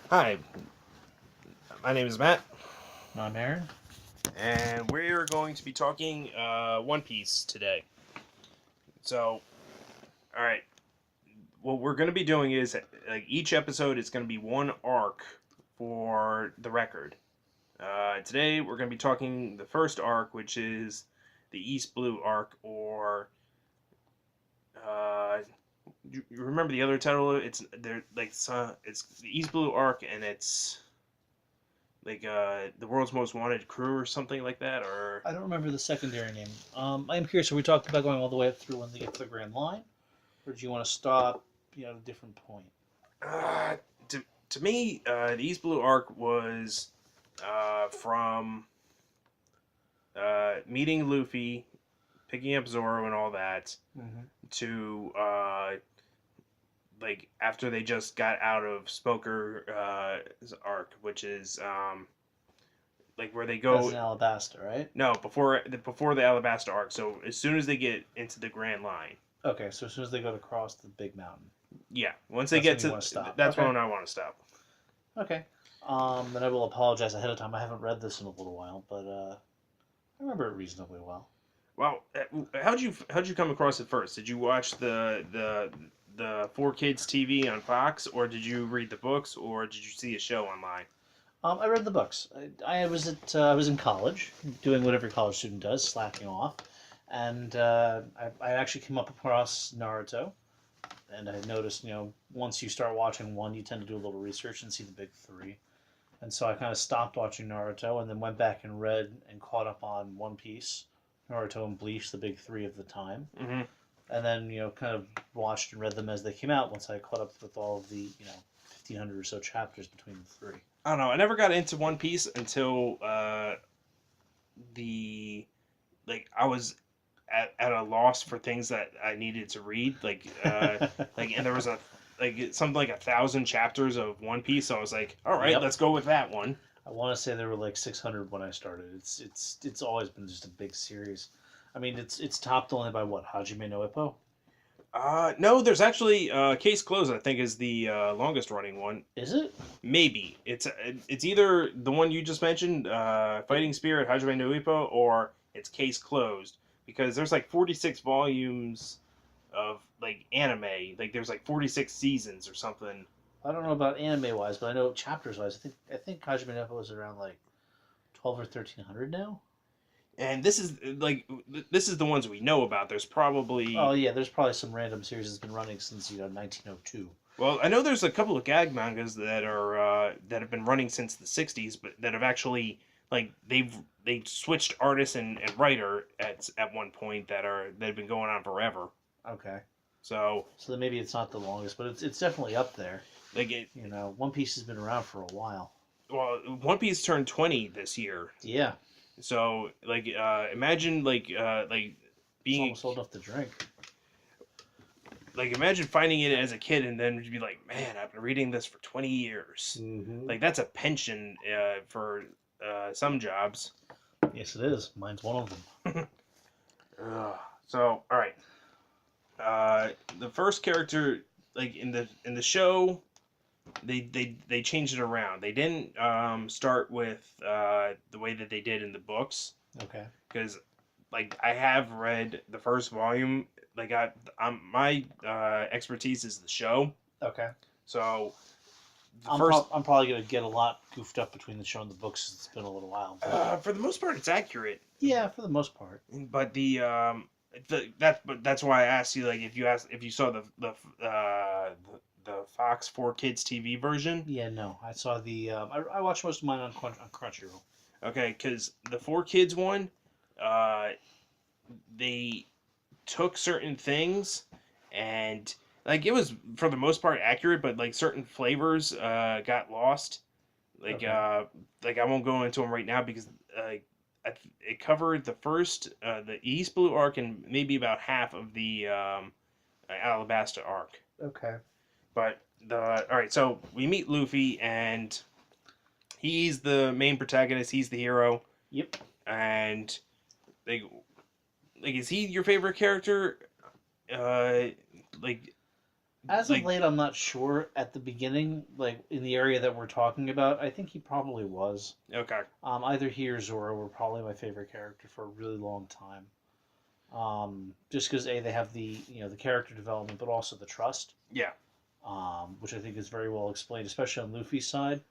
Hi, my name is Matt, I'm Aaron. and we're going to be talking One Piece today. So, all right, what we're going to be doing is like each episode is going to be one arc for the record. Today we're going to be talking the first arc, which is the East Blue arc, or uh, you remember the other title? It's there like it's the East Blue arc, and it's like the world's most wanted crew or something like that, or I don't remember the secondary name. I'm curious. Are we talking about going all the way up through when they get to the Grand Line, or do you want to stop, at a different point? uh, to me, the East Blue arc was from meeting Luffy, picking up Zoro, and all that, Mm-hmm. to like after they just got out of Spoker arc, which is like where they As go. an Alabasta, right? No, before the Alabasta arc. So as soon as they get into the Grand Line, Okay, so as soon as they go to cross the big mountain, yeah. Once they that's get when you to, want to stop. that's Okay. when I want to stop. Okay. Then I will apologize ahead of time. I haven't read this in a little while, but I remember it reasonably well. Well, how'd you come across it first? Did you watch the Four Kids TV on Fox, or did you read the books, or did you see a show online? I read the books. I was in college, doing what every college student does, slacking off, and I actually came up across Naruto, and I noticed, once you start watching one, you tend to do a little research and see the big three. And so I kind of stopped watching Naruto and then went back and read and caught up on One Piece, Naruto and Bleach, the big three of the time. Mm-hmm. And then, kind of watched and read them as they came out once I caught up with all of the, 1,500 or so chapters between the three. I don't know. I never got into One Piece until the I was at a loss for things that I needed to read. And there was something like 1,000 chapters of One Piece. So I was like, all right, Yep. let's go with that one. I want to say there were like 600 when I started. It's always been just a big series. I mean, it's topped only by what, Hajime no Ippo? No, there's actually Case Closed. I think is the longest running one. Is it? Maybe it's either the one you just mentioned, Fighting Spirit, Hajime no Ippo, or it's Case Closed, because there's like 46 volumes of like anime. Like there's like 46 seasons or something. I don't know about anime wise, but I know chapters wise. I think Hajime no Ippo is around like 12 or 1,300 now. And this is the ones we know about. There's Oh probably, yeah, there's probably some random series that's been running since 1902. well, I know there's a couple of gag mangas that are that have been running since the '60s, but that have actually like they switched artist and writer at one point that have been going on forever. Okay, So so then maybe it's not the longest, but it's definitely up there. like it, One Piece has been around for a while. well, One Piece turned 20 this year. Yeah, So imagine it's being almost old enough to drink. like imagine finding it as a kid and then you'd be like, man, I've been reading this for 20 years. Mm-hmm. Like that's a pension for some jobs. Yes, it is. Mine's one of them. So all right, the first character like in the show, they changed it around. They didn't start with the way that they did in the books, Okay. because like I have read the first volume. Like my expertise is the show. Okay. So the I'm, first, I'm probably going to get a lot goofed up between the show and the books. It's been a little while. But for the most part, it's accurate. yeah, for the most part. But that's why I asked you, like, if you saw the Fox 4 Kids TV version. Yeah, no. I saw the. I watched most of mine on Crunchyroll. Okay, because the 4 Kids one, uh, they took certain things and like it was for the most part accurate, but like certain flavors got lost. Like like I won't go into them right now because it covered the first the East Blue arc and maybe about half of the Alabasta arc. Okay. But the all right, so we meet Luffy and he's the main protagonist. He's the hero, Yep. and like is he your favorite character? Uh, like As of like, late, I'm not sure. At the beginning, like in the area that we're talking about, I think he probably was. okay, Either he or Zoro were probably my favorite character for a really long time. Just because they have the character development, but also the trust, yeah. which I think is very well explained, especially on Luffy's side.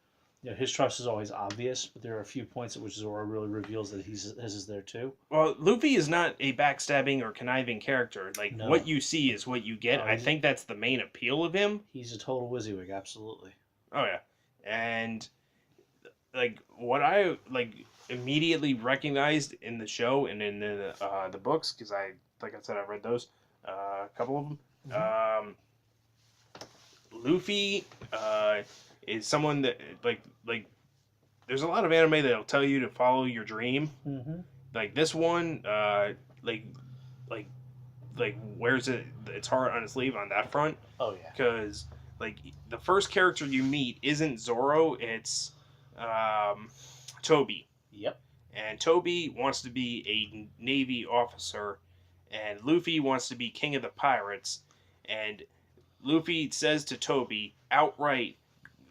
His trust is always obvious, but there are a few points at which Zoro really reveals that his is there too. Well, Luffy is not a backstabbing or conniving character. Like, what No, you see is what you get. oh, I think that's the main appeal of him. he's a total WYSIWYG, absolutely. Oh yeah, and like what I like immediately recognized in the show and in the books, because like I said, I read those, a couple of them. Mm-hmm. Luffy is someone that like there's a lot of anime that'll tell you to follow your dream. Mm-hmm. Like this one, like like wears its heart on its sleeve on that front, Oh yeah. because like the first character you meet isn't Zoro, it's Toby, Yep. and Toby wants to be a Navy officer, and Luffy wants to be king of the pirates, and Luffy says to Toby outright,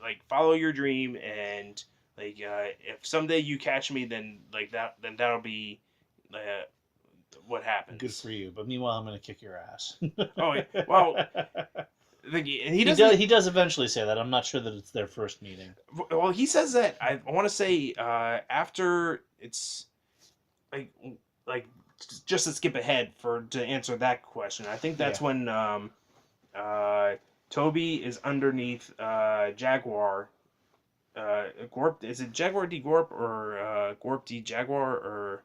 like, follow your dream, and like if someday you catch me, then that'll be uh, what happens. Good for you. But meanwhile, I'm going to kick your ass. Oh well, and he he doesn't. does. He does eventually say that. I'm not sure that it's their first meeting. Well, he says that I want to say after it's like like just to skip ahead to answer that question. I think that's when Toby is underneath Jaguar. Gorp, is it Jaguar D Gorp or Gorp D Jaguar or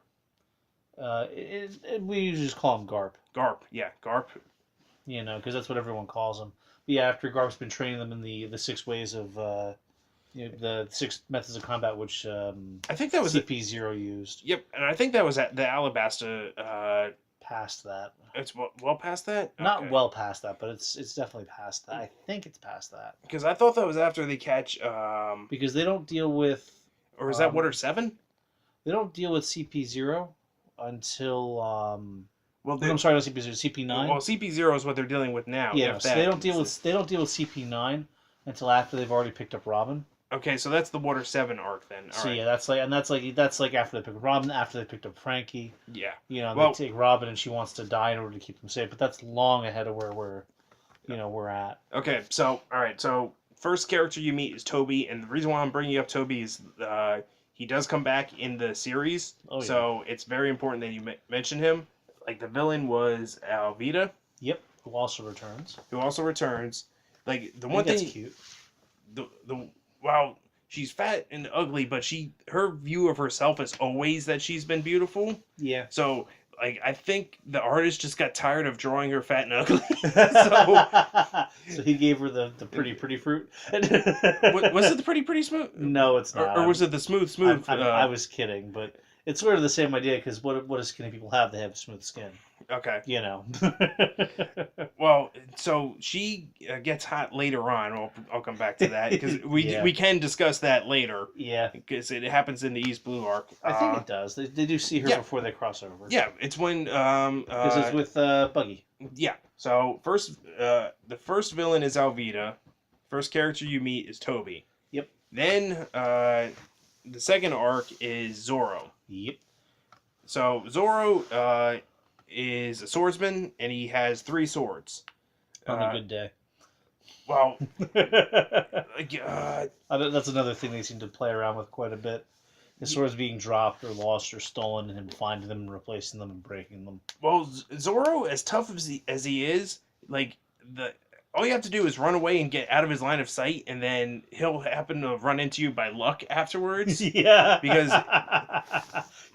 We usually just call him Garp. Garp? Yeah, Garp. Because that's what everyone calls him. But yeah, after Garp's been training them in the 6 ways of the 6 methods of combat, which I think that was CP0 used. Yep, and I think that was at the Alabasta. Past that. It's well past that. Not Okay. well past that, but it's definitely past that. I think it's past that. Because I thought that was after they catch. Because they don't deal with. Or is that Water 7? They don't deal with CP0 until. Well, I'm sorry, not CP0, CP9. Well, CP0 is what they're dealing with now. Yeah, so that, they don't deal with CP9 until after they've already picked up Robin. Okay, so that's the Water 7 arc then. So yeah, that's like after they pick up Robin, after they picked up Frankie. Yeah. They take Robin and she wants to die in order to keep them safe, but that's long ahead of where we're at. Okay, so all right, so first character you meet is Toby, and the reason why I'm bringing up Toby is he does come back in the series, so it's very important that you mention him. Like the villain was Alvida. Yep, who also returns. Like the one thing that's cute. Well, she's fat and ugly, but her view of herself is always that she's been beautiful. Yeah. So, like, I think the artist just got tired of drawing her fat and ugly. So he gave her the pretty fruit. Was it the pretty smooth? No, it's not. Or was it the smooth? I was kidding, but it's sort of the same idea because what do skinny people have? They have smooth skin. Okay. Yeah. Well, so she gets hot later on. I'll come back to that because we can discuss that later. Yeah. Because it happens in the East Blue arc. I think it does. They do see her before they cross over. Yeah, it's when because it's with Buggy. Yeah. So the first villain is Alvida. First character you meet is Toby. Yep. Then the second arc is Zoro. Yep. So Zoro is a swordsman, and he has 3 swords. On a good day. Well, that's another thing they seem to play around with quite a bit. His swords being dropped or lost or stolen, and him finding them and replacing them and breaking them. Well, Zoro, as tough as he is, like all you have to do is run away and get out of his line of sight, and then he'll happen to run into you by luck afterwards. Yeah. Because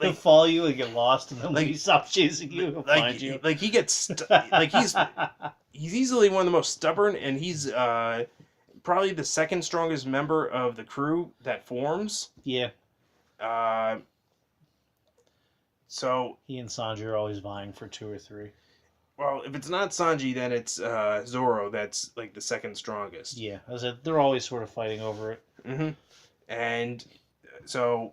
he'll follow you and get lost, and then when he stops chasing you, he'll find you. Like he gets he's easily one of the most stubborn, and he's probably the second strongest member of the crew that forms. Yeah. So he and Sanji are always vying for 2 or 3. Well, if it's not Sanji, then it's Zoro. That's like the second strongest. Yeah, as they're always sort of fighting over it. Mm-hmm. And so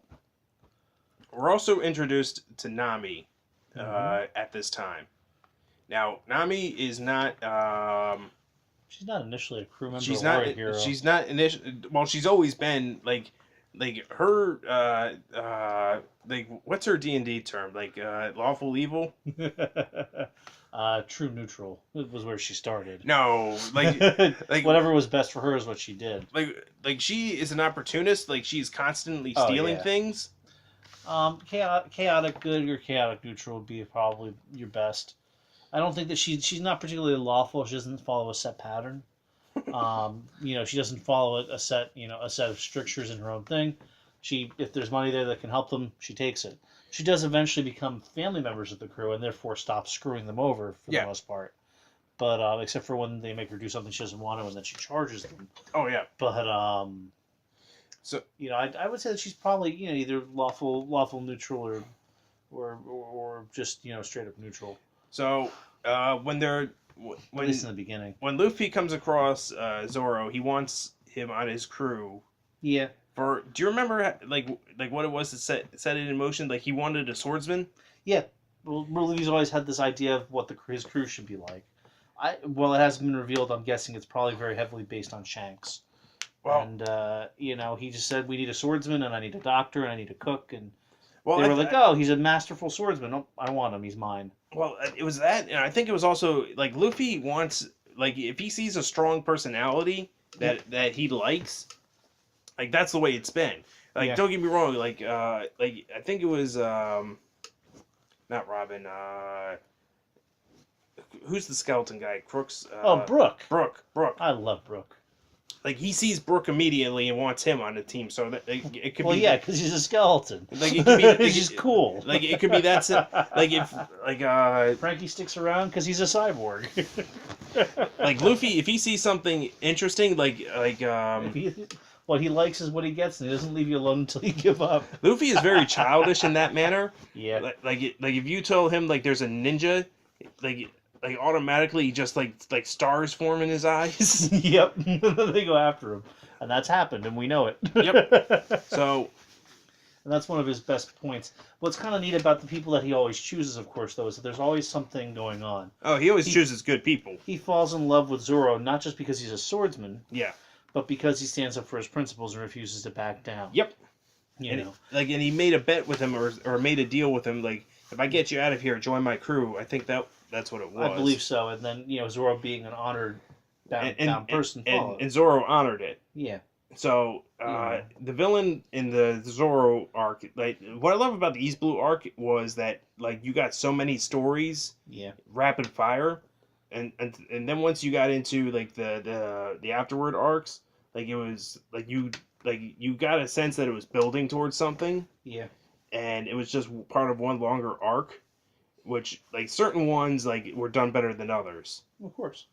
we're also introduced to Nami at this time. Now, Nami is not She's not initially a crew member She's or not. a hero. She's not initially. Well, she's always been like her. Like what's her D&D term? Like lawful evil. True neutral was where she started. No, like Whatever was best for her is what she did. like she is an opportunist. Like she's constantly Oh, stealing yeah. things. Chaotic good or chaotic neutral would be probably your best. I don't think that she's not particularly lawful. She doesn't follow a set pattern. She doesn't follow a set of strictures in her own thing. If there's money there that can help them, she takes it. She does eventually become family members of the crew and therefore stops screwing them over for the most part. But except for when they make her do something she doesn't want to, and then she charges them. Oh yeah. But So I would say that she's probably either lawful neutral or just straight up neutral. So when At least in the beginning. When Luffy comes across Zoro, he wants him on his crew. Yeah. Do you remember like what it was to set it in motion? Like he wanted a swordsman. Yeah. Well, Luffy's always had this idea of what his crew should be like. Well, it hasn't been revealed. I'm guessing it's probably very heavily based on Shanks. Well, and he just said we need a swordsman, and I need a doctor, and I need a cook, and they were like, "Oh, he's a masterful swordsman. Oh, I want him. He's mine." Well, it was that, and I think it was also like Luffy wants, like, if he sees a strong personality that he likes, like that's the way it's been. Like, don't get me wrong, like I think it was not Robin. Who's the skeleton guy? Crooks. Brook. Brook. I love Brook. Like he sees Brook immediately and wants him on the team, so that it could be. Well, yeah, because he's a skeleton. Like it could be. He's just cool. Like it could be that. Like if Frankie sticks around because he's a cyborg. Like Luffy, if he sees something interesting, what he likes is what he gets, and he doesn't leave you alone until you give up. Luffy is very childish in that manner. Yeah. Like if you tell him like there's a ninja, like automatically just like stars form in his eyes. Yep. They go after him, and that's happened, and we know it. Yep. So. And that's one of his best points. What's kind of neat about the people that he always chooses, of course, though, is that there's always something going on. Oh, he always chooses good people. He falls in love with Zoro, not just because he's a swordsman. Yeah. But because he stands up for his principles and refuses to back down. Yep. You know. And he made a bet with him or made a deal with him, like, if I get you out of here, join my crew. I think that's what it was. I believe so. And then, Zoro being an honored bound person followed. And Zoro honored it. Yeah. So, the villain in the Zoro arc, like, what I love about the East Blue arc was that, like, you got so many stories. Yeah. Rapid fire. And then once you got into, like, the afterward arcs, like, it was, like, you got a sense that it was building towards something. Yeah. And it was just part of one longer arc, which, like, certain ones, like, were done better than others. Of course.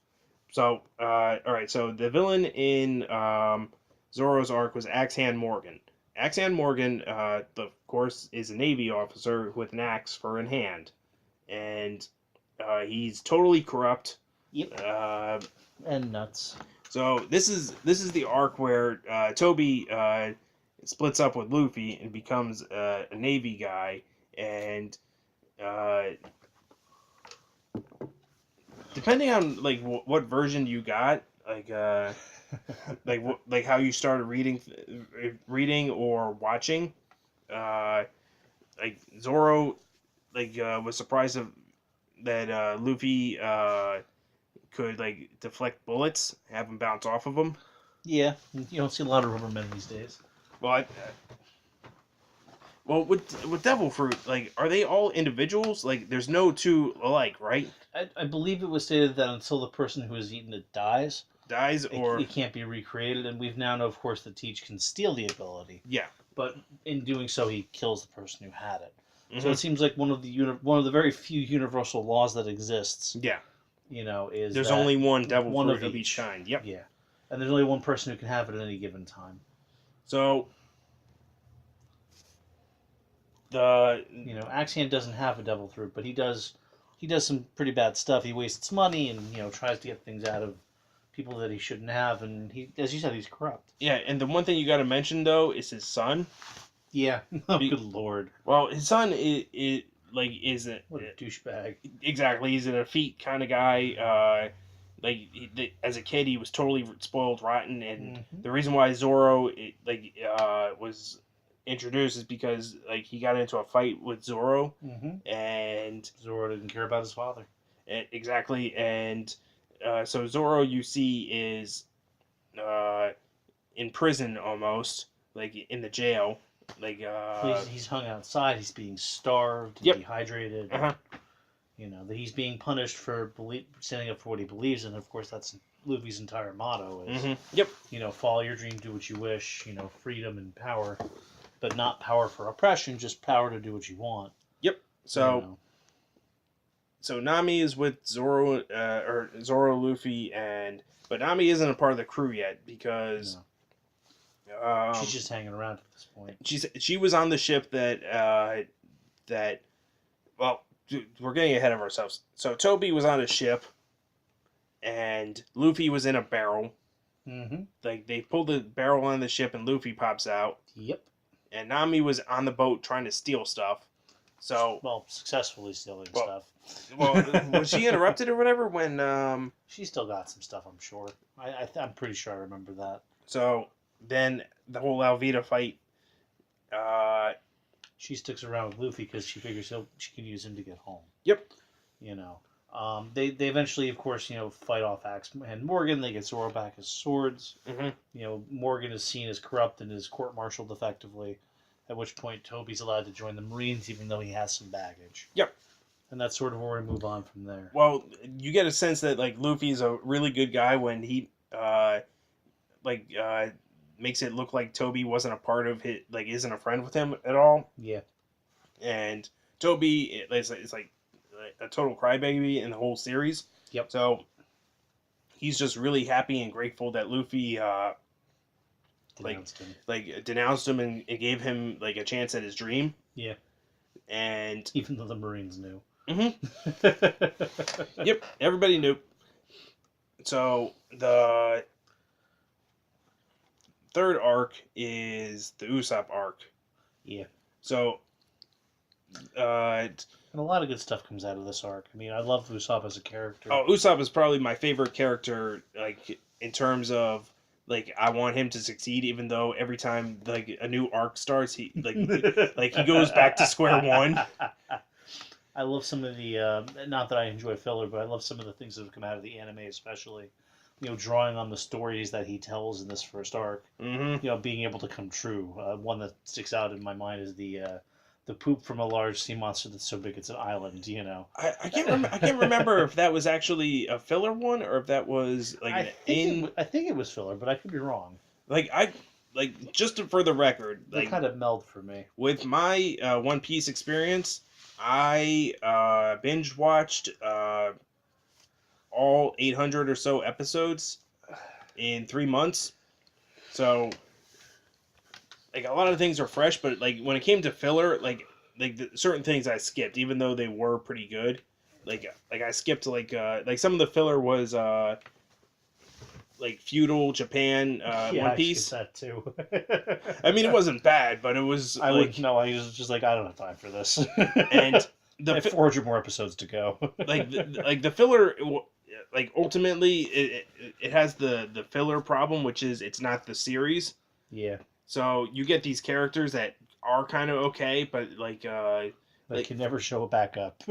So, alright, so the villain in Zoro's arc was Axe-Hand Morgan. Axe-Hand Morgan, of course, is a Navy officer with an axe for in hand. And he's totally corrupt. Yep. And nuts. So this is the arc where Toby splits up with Luffy and becomes a Navy guy, and depending on like what version you got, like like how you started reading or watching, like Zoro was surprised that Luffy could like deflect bullets, have them bounce off of him. Yeah, you don't see a lot of rubber men these days. Well, with Devil Fruit, like, are they all individuals? Like, there's no two alike, right? I believe it was stated that until the person who has eaten it dies, it can't be recreated. And we've now know, of course, that Teach can steal the ability. Yeah. But in doing so, he kills the person who had it. Mm-hmm. So it seems like one of the very few universal laws that exists. Yeah. Is there's only one Devil Fruit of each kind. Yep. Yeah. And there's only one person who can have it at any given time. So. Axe-Hand doesn't have a Devil Fruit, but he does some pretty bad stuff. He wastes money and tries to get things out of people that he shouldn't have, and he, as you said, he's corrupt. Yeah, and the one thing you got to mention though is his son. Yeah. Oh, good lord. Well, his son is what a douchebag. Exactly, he's an effete kind of guy. like as a kid he was totally spoiled rotten, and Mm-hmm. the reason why Zoro was introduced is because like he got into a fight with Zoro, Mm-hmm. and Zoro didn't care about his father. exactly, and so Zoro you see is uh, in prison almost, like in the jail, like Well, he's hung outside. He's being starved and yep, dehydrated. uh-huh. You know that he's being punished for standing up for what he believes in. Of course, that's Luffy's entire motto: is Yep, follow your dream, do what you wish. Freedom and power, but not power for oppression, just power to do what you want. yep. You So know. so Nami is with Zoro, or Zoro, Luffy, and but Nami isn't a part of the crew yet because No. um, She's just hanging around at this point. she was on the ship that well, we're getting ahead of ourselves. So Toby was on a ship, and Luffy was in a barrel. Mm-hmm. Like they pulled the barrel on the ship, and Luffy pops out, Yep. and Nami was on the boat trying to steal stuff. So Well, successfully stealing well, stuff. was she interrupted or whatever when She still got some stuff, I'm sure. I'm pretty sure I remember that. So then the whole Alvida fight. Uh, She sticks around with Luffy because she figures she can use him to get home. yep. You know. They eventually, of course, fight off Axe and Morgan. They get Zoro back his swords. Mm-hmm. Morgan is seen as corrupt and is court-martialed effectively. At which point, Toby's allowed to join the Marines, even though he has some baggage. Yep. And that's sort of where we move on from there. Well, you get a sense that like Luffy's a really good guy when he like makes it look like Toby wasn't a part of it, like isn't a friend with him at all. Yeah. And Toby is like a total crybaby in the whole series. Yep. So he's just really happy and grateful that Luffy denounced him and gave him like a chance at his dream. Yeah. And even though the Marines knew. Mm-hmm. Yep, everybody knew. So the third arc is the Usopp arc. Yeah. So, and a lot of good stuff comes out of this arc. I mean, I love Usopp as a character. Oh, Usopp is probably my favorite character, like in terms of like I want him to succeed, even though every time like a new arc starts, he like he goes back to square one. I love some of the not that I enjoy filler, but I love some of the things that have come out of the anime, especially drawing on the stories that he tells in this first arc. Mm-hmm. Being able to come true. One that sticks out in my mind is the poop from a large sea monster that's so big it's an island. I can't remember if that was actually a filler one or if that was like I think it was filler, but I could be wrong. Just for the record, they kind of meld for me. With my One Piece experience, I binge watched all 800 or so episodes in 3 months. So, like, a lot of things are fresh, but, like, when it came to filler, certain things I skipped, even though they were pretty good. Like I skipped, like some of the filler was, like, feudal Japan One Piece. I skipped that, too. I mean, it wasn't bad, but it was, I was just like, I don't have time for this. And I have 400 more episodes to go. the filler, like ultimately it has the filler problem, which is it's not the series. Yeah. So you get these characters that are kind of okay, but they can never show back up.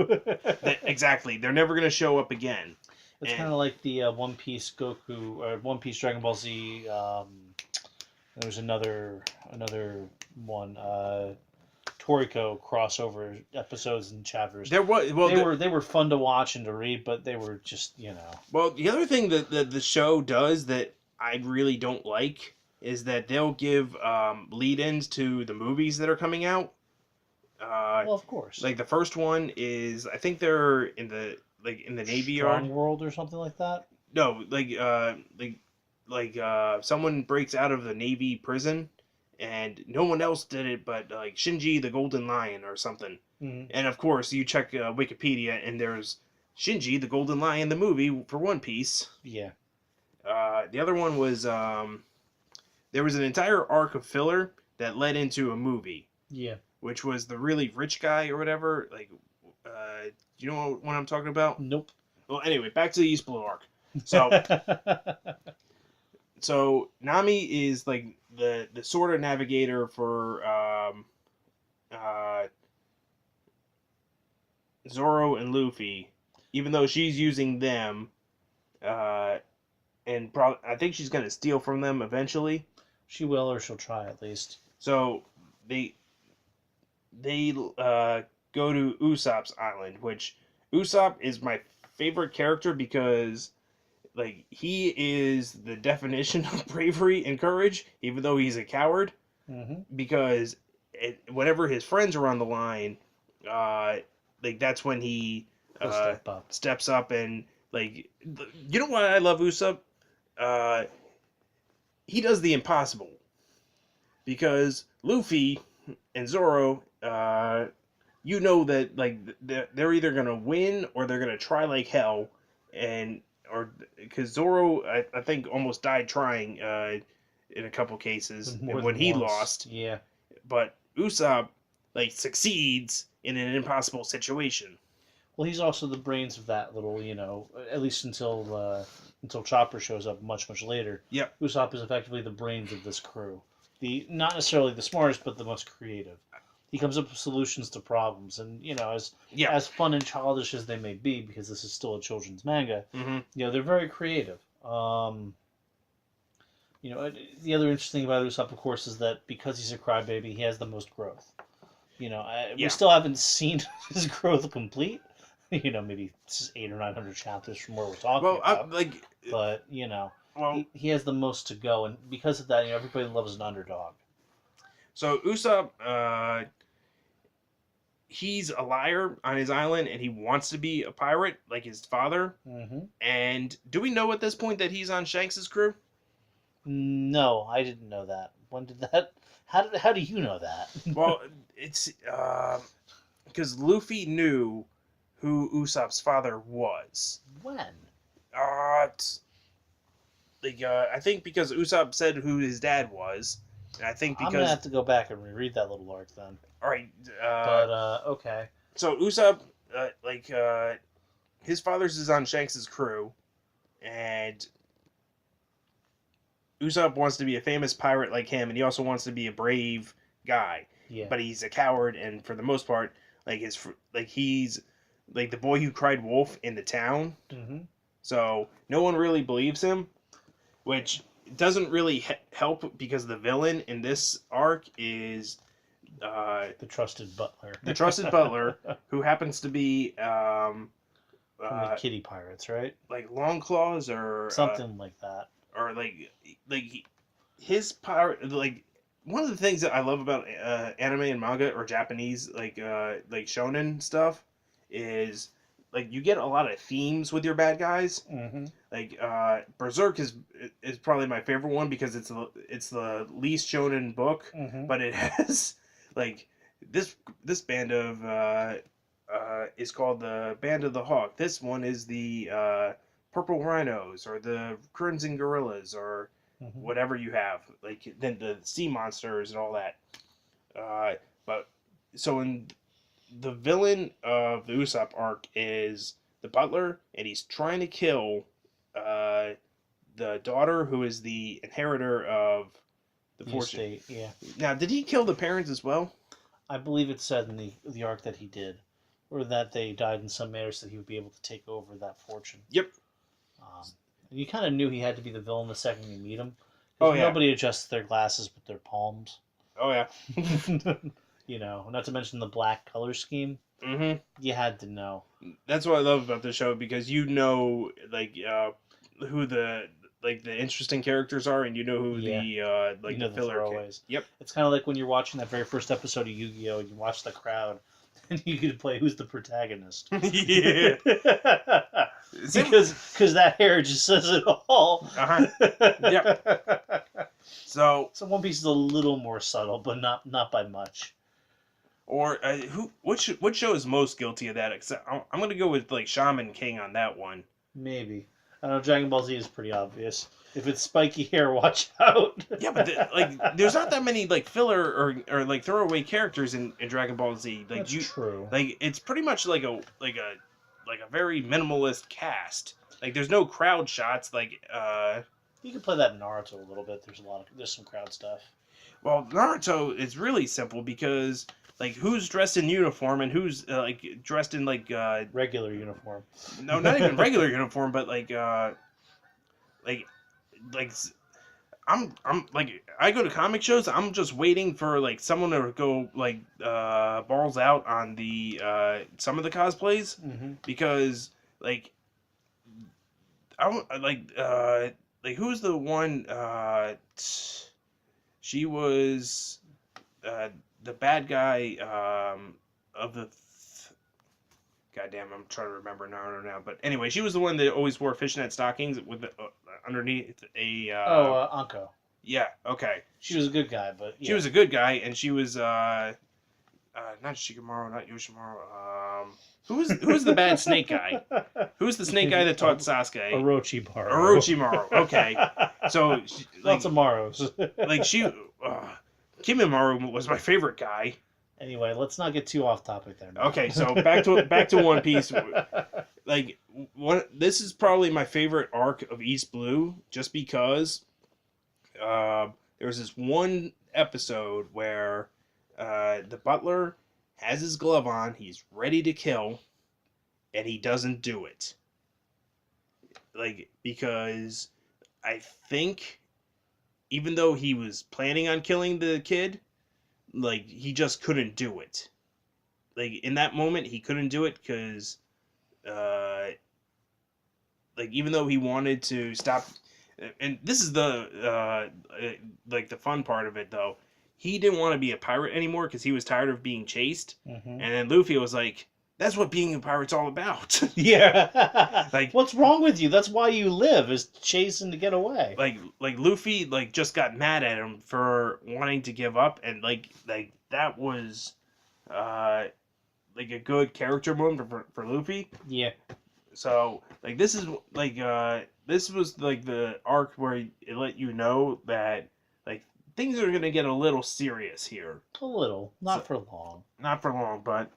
Exactly, they're never gonna show up again. It's kind of like the One Piece Goku or One Piece Dragon Ball Z. There's another one. Toriko crossover episodes and chapters. They were fun to watch and to read, but they were just Well, the other thing that the show does that I really don't like is that they'll give lead-ins to the movies that are coming out. Well, of course. Like the first one is, I think they're in the Navy Yard World or something like that. No, someone breaks out of the Navy prison. And no one else did it but like Shinji the Golden Lion or something. Mm-hmm. And of course, you check Wikipedia and there's Shinji the Golden Lion, the movie for One Piece. Yeah. The other one was there was an entire arc of filler that led into a movie. Yeah. Which was the really rich guy or whatever. Like, you know what I'm talking about? Nope. Well, anyway, back to the East Blue arc. So so Nami is like the sort of navigator for uh, Zoro and Luffy, even though she's using them, uh, and I think she's gonna steal from them eventually. She will, or she'll try at least. So they they go to Usopp's island, which Usopp is my favorite character because like he is the definition of bravery and courage, even though he's a coward. Mm-hmm. Because whenever his friends are on the line, like that's when he steps up and like you know why I love Usopp? Uh, he does the impossible because Luffy and Zoro, you know that like they're either gonna win or they're gonna try like hell, and or because Zoro I think almost died trying in a couple cases when he lost. Yeah. But Usopp like succeeds in an impossible situation. Well, he's also the brains of that little, at least until Chopper shows up much later. Yep. Usopp is effectively the brains of this crew. The not necessarily the smartest, but the most creative. He comes up with solutions to problems, and as fun and childish as they may be, because this is still a children's manga, Mm-hmm. they're very creative. The other interesting thing about Usopp, of course, is that because he's a crybaby, he has the most growth. We still haven't seen his growth complete. Maybe 800 or 900 chapters from where we're talking about. But he has the most to go, and because of that, everybody loves an underdog. So Usopp, he's a liar on his island, and he wants to be a pirate like his father. Mm-hmm. And do we know at this point that he's on Shanks's crew? No, I didn't know that. When did that? How do you know that? Well, it's because Luffy knew who Usopp's father was. When? I think because Usopp said who his dad was, and I think because I'm gonna have to go back and reread that little arc then. All right, okay. So Usopp, his father's is on Shanks's crew, and Usopp wants to be a famous pirate like him, and he also wants to be a brave guy. Yeah. But he's a coward, and for the most part, he's like the boy who cried wolf in the town. Mm-hmm. So no one really believes him, which doesn't really help because the villain in this arc is the trusted butler. The trusted butler, who happens to be from the Kitty Pirates, right? Like Longclaws or something like that, or like his pirate. Like one of the things that I love about anime and manga or Japanese like shonen stuff is like you get a lot of themes with your bad guys. Mm-hmm. Like Berserk is probably my favorite one because it's the least shonen book, mm-hmm. but it has like this band of is called the Band of the Hawk. This one is the Purple Rhinos or the Crimson Gorillas or mm-hmm. whatever you have. Like then the sea monsters and all that. But so in the villain of the Usopp arc is the butler, and he's trying to kill the daughter who is the inheritor of the fortune. Estate, yeah. Now, did he kill the parents as well? I believe it said in the arc that he did, or that they died in some manner so that he would be able to take over that fortune. Yep. And you kind of knew he had to be the villain the second you meet him. Oh yeah. Nobody adjusts their glasses with their palms. Oh yeah. Not to mention the black color scheme. Mm-hmm. You had to know. That's what I love about the show because who the interesting characters are, and who the filler throwaways. Yep. It's kind of like when you're watching that very first episode of Yu-Gi-Oh! And you watch the crowd, and you get to play who's the protagonist. Yeah. because that hair just says it all. Uh-huh. Yep. So One Piece is a little more subtle, but not by much. Or what show is most guilty of that? Except I'm gonna go with like Shaman King on that one. Maybe. I know Dragon Ball Z is pretty obvious. If it's spiky hair, watch out. Yeah, but there's not that many like filler or like throwaway characters in Dragon Ball Z. That's true. Like it's pretty much like a very minimalist cast. like there's no crowd shots. Like You can play that in Naruto a little bit. There's some crowd stuff. well, Naruto is really simple because like who's dressed in uniform and who's like dressed in like Regular uniform. no, not even regular uniform, but like like I'm like I go to comic shows. I'm just waiting for like someone to go like balls out on the some of the cosplays Mm-hmm. because like like who's the one she was the bad guy of the goddamn, I'm trying to remember now. But anyway, she was the one that always wore fishnet stockings with the, underneath a. Anko. Yeah. Okay. She was a good guy, but yeah. She was a good guy, and she was not Shikamaru, not Yoshimaru. Who's the bad snake guy? Who's the snake guy that taught Sasuke? Orochimaru. Orochimaru. Okay. So Lots of Maros. like she, Kimimaro was my favorite guy. Anyway, let's not get too off topic there. Man. Okay, so back to One Piece. Like this is probably my favorite arc of East Blue, just because there was this one episode where the butler has his glove on, he's ready to kill, and he doesn't do it. Like because I think even though he was planning on killing the kid, like he just couldn't do it. Like in that moment he couldn't do it because like even though he wanted to stop, and this is the like the fun part of it though, he didn't want to be a pirate anymore because he was tired of being chased. Mm-hmm. And then Luffy was like, that's what being a pirate's all about. Yeah. Like, what's wrong with you? That's why you live, is chasing to get away. like Luffy like just got mad at him for wanting to give up, and like that was like a good character moment for Luffy. Yeah. So like this is like this was like the arc where it let you know that like things are gonna get a little serious here. A little. Not for long. Not for long, but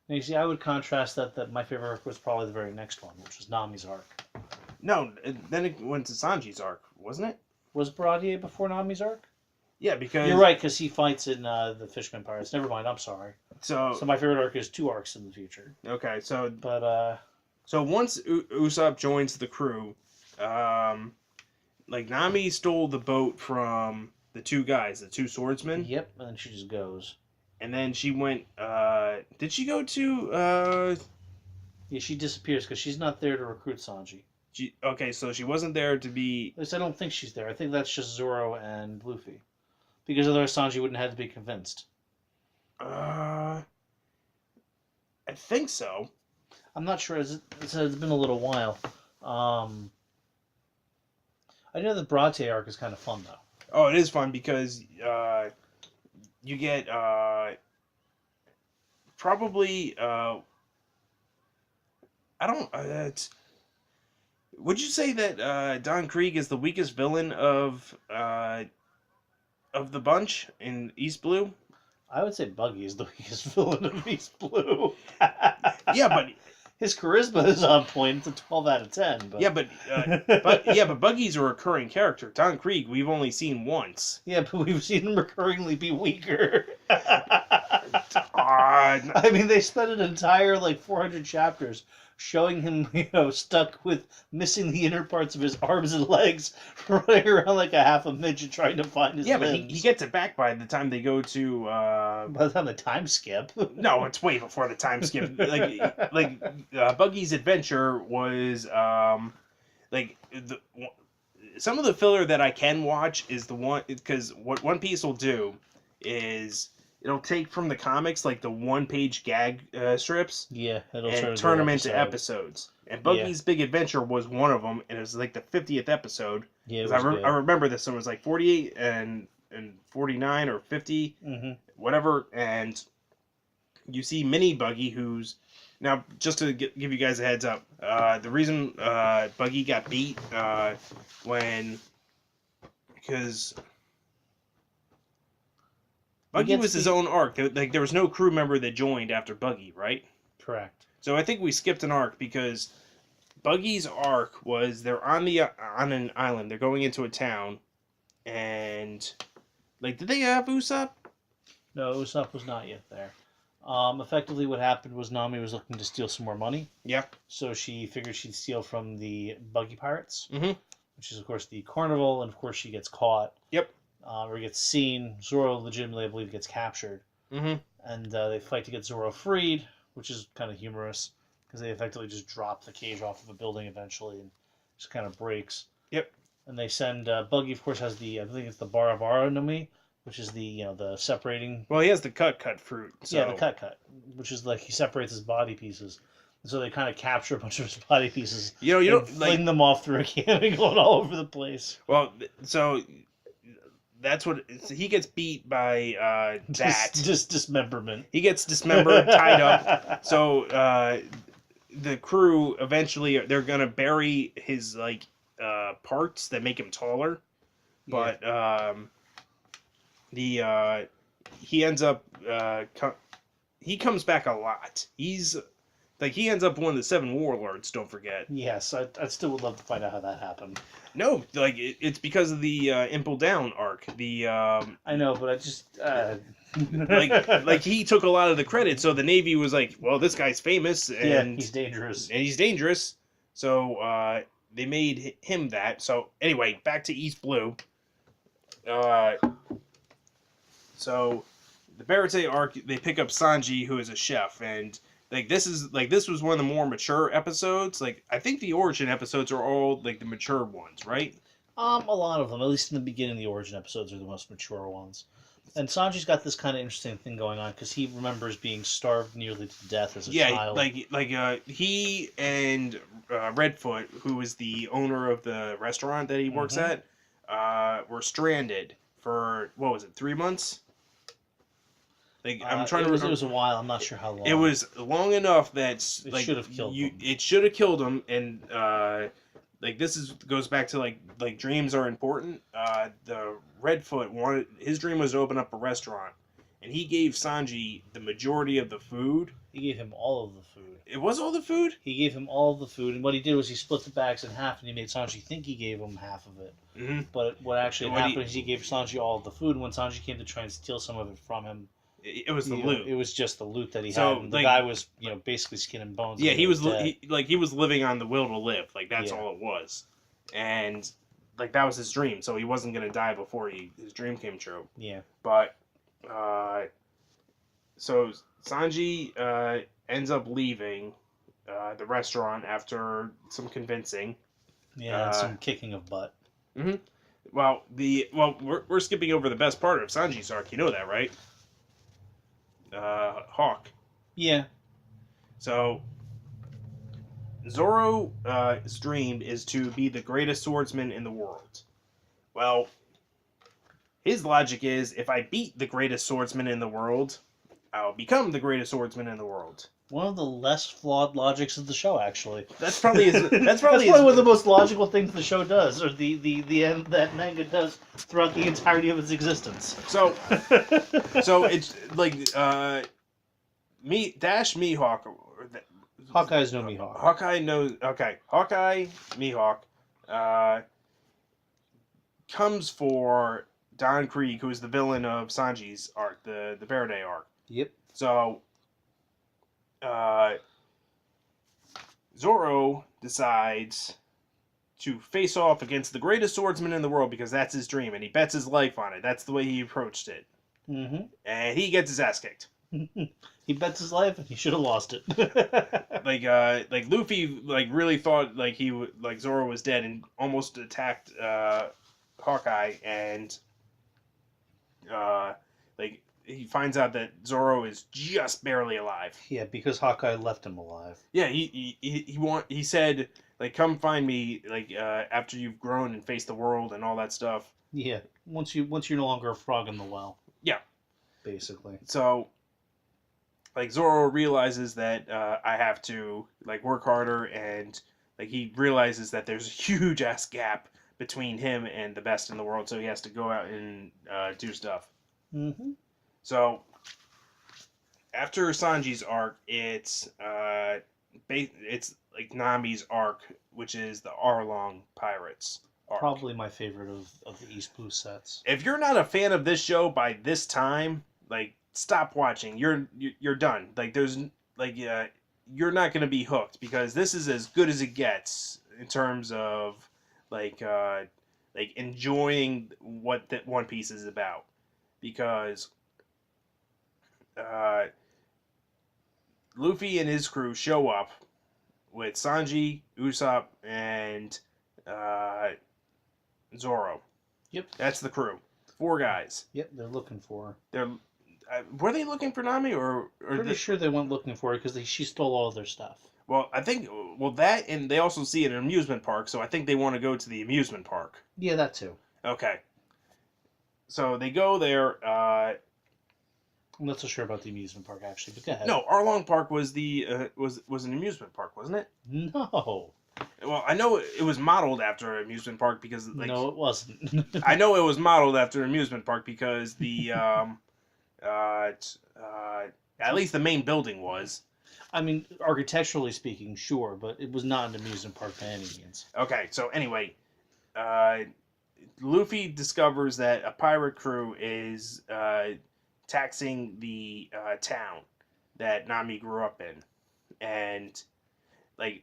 Now, you see, I would contrast that my favorite arc was probably the very next one, which was Nami's arc. no. Then it went to Sanji's arc, wasn't it? Was Baradier before Nami's arc? Yeah, because You're right, because he fights in the Fishman Pirates. Never mind, I'm sorry. So my favorite arc is 2 arcs in the future. okay, so But, so once Usopp joins the crew, like Nami stole the boat from the two guys, the two swordsmen. yep, and then she just goes. And then she went. Did she go to? Yeah, she disappears because she's not there to recruit Sanji. Okay, so she wasn't there to be. At least I don't think she's there. I think that's just Zoro and Luffy. Because otherwise Sanji wouldn't have to be convinced. I think so. I'm not sure. It's been a little while. I know the Barate arc is kind of fun, though. Oh, it is fun because you get probably I don't. Would you say that Don Krieg is the weakest villain of the bunch in East Blue? I would say Buggy is the weakest villain of East Blue. Yeah, but his charisma is on point. It's a 12 out of 10. But... yeah, but Buggy's a recurring character. Don Krieg, we've only seen once. Yeah, but we've seen him recurringly be weaker. I mean, they spent an entire 400 chapters showing him, stuck with missing the inner parts of his arms and legs, running around like a half a midget trying to find his limbs. But he gets it back by the time they go to. By the time the time skip. No, it's way before the time skip. Buggy's adventure was some of the filler that I can watch is the one because what One Piece will do is it'll take from the comics like the 1-page gag strips, yeah, and turn them into episodes. And Buggy's Big Adventure was one of them, and it was like the 50th episode. Yeah, I remember this. So it was like 48 and 49 or 50, whatever. And you see Mini Buggy, who's now just to give you guys a heads up. The reason Buggy got beat because Buggy was his own arc. There was no crew member that joined after Buggy, right? Correct. So I think we skipped an arc because Buggy's arc was they're on an island. They're going into a town, and like, did they have Usopp? No, Usopp was not yet there. Effectively, what happened was Nami was looking to steal some more money, Yeah. so she figured she'd steal from the Buggy Pirates, Mm-hmm. which is, of course, the carnival, and of course, she gets caught. Yep. Or gets seen. Zoro legitimately, I believe, gets captured. Mm-hmm. And they fight to get Zoro freed, which is kind of humorous because they effectively just drop the cage off of a building eventually and just kind of breaks. Yep. And they send Buggy, of course, has the I think it's the Barabara no Mi, which is the separating. Well, he has the cut fruit. So. Yeah, the cut, which is like he separates his body pieces. And so they kind of capture a bunch of his body pieces. You don't fling them off through a cannon going all over the place. Well, so that's what he gets beat by. That just dismemberment. He gets dismembered, tied up. So the crew eventually they're gonna bury his parts that make him taller, but he ends up he comes back a lot. He ends up one of the 7 warlords. Don't forget. Yes, I still would love to find out how that happened. No, it's because of the Impel Down arc. I know, but I just like he took a lot of the credit. So the Navy was like, "Well, this guy's famous, and he's dangerous, and he's dangerous." So they made him that. So anyway, back to East Blue. So the Barate arc, they pick up Sanji, who is a chef, and this was one of the more mature episodes. Like, I think the origin episodes are all like the mature ones, right? A lot of them, at least in the beginning, the origin episodes are the most mature ones. And Sanji's got this kind of interesting thing going on because he remembers being starved nearly to death as a child. He and Redfoot, who is the owner of the restaurant that he works at, were stranded for what was it, 3 months? I'm trying to remember. It was a while. I'm not sure how long. It was long enough that it should have killed him. It should have killed him, and goes back to like dreams are important. The Redfoot his dream was to open up a restaurant, and he gave Sanji the majority of the food. He gave him all of the food. It was all the food? He gave him all of the food, and what he did was he split the bags in half, and he made Sanji think he gave him half of it. Mm-hmm. But what actually happened is he gave Sanji all of the food, and when Sanji came to try and steal some of it from him, it was the loot. It was just the loot that he had. And the guy was, basically skin and bones. Yeah, he was living on the will to live. Like, that's all it was. And that was his dream, so he wasn't gonna die before his dream came true. Yeah. But so Sanji ends up leaving the restaurant after some convincing. Yeah, and some kicking of butt. Mm-hmm. Well, we're skipping over the best part of Sanji's arc. You know that, right? Hawk. Yeah. So Zoro's dream is to be the greatest swordsman in the world. Well, his logic is, if I beat the greatest swordsman in the world, I'll become the greatest swordsman in the world. One of the less flawed logics of the show, actually. That's probably that's one of the most logical things the show does, or the end that manga does throughout the entirety of its existence. So it's like Mihawk. Hawkeye's no Mihawk. Hawkeye, Mihawk, comes for Don Krieg, who is the villain of Sanji's arc, the Faraday arc. Yep. So, Zoro decides to face off against the greatest swordsman in the world because that's his dream, and he bets his life on it. That's the way he approached it. Mm-hmm. And he gets his ass kicked. He bets his life, and he should have lost it. like Luffy really thought Zoro was dead and almost attacked Hawkeye, and he finds out that Zoro is just barely alive. Yeah, because Hawkeye left him alive. Yeah, he said, come find me after you've grown and faced the world and all that stuff. Yeah, once you're no longer a frog in the well. Yeah, basically. So Zoro realizes that I have to work harder, and he realizes that there's a huge ass gap between him and the best in the world, so he has to go out and do stuff. Mm-hmm. So after Sanji's arc, it's like Nami's arc, which is the Arlong Pirates arc. Probably my favorite of the East Blue sets. If you're not a fan of this show by this time, like stop watching. You're done. Like there's like you're not gonna be hooked because this is as good as it gets in terms of like enjoying what that One Piece is about because Luffy and his crew show up with Sanji, Usopp, and Zoro. Yep. That's the crew. 4 guys. Yep, they're looking for her. They're were they looking for Nami or Pretty sure they went looking for her because she stole all of their stuff. Well, I think that and they also see an amusement park, so I think they want to go to the amusement park. Yeah, that too. Okay. So they go there. I'm not so sure about the amusement park actually, but go ahead. No, Arlong Park was the was an amusement park, wasn't it? No. Well, I know it was modeled after an amusement park because like No, it wasn't. I know it was modeled after an amusement park because the at least the main building was. I mean, architecturally speaking, sure, but it was not an amusement park by any means. Okay, so anyway, Luffy discovers that a pirate crew is taxing the town that Nami grew up in, and like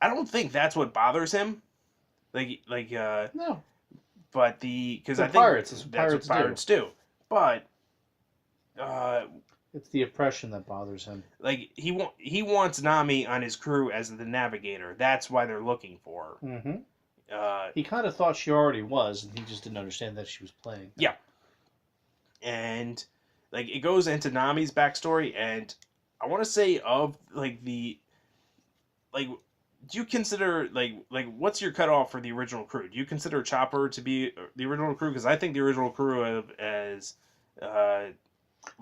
I don't think that's what bothers him. No. But because I think pirates. that's what pirates do. But it's the oppression that bothers him. like he wants Nami on his crew as the navigator. That's why they're looking for her. Mm-hmm. He kind of thought she already was, and he just didn't understand that she was playing. Yeah. And like it goes into Nami's backstory, and I want to say of like the like. Do you consider like what's your cutoff for the original crew? Do you consider Chopper to be the original crew? Because I think the original crew as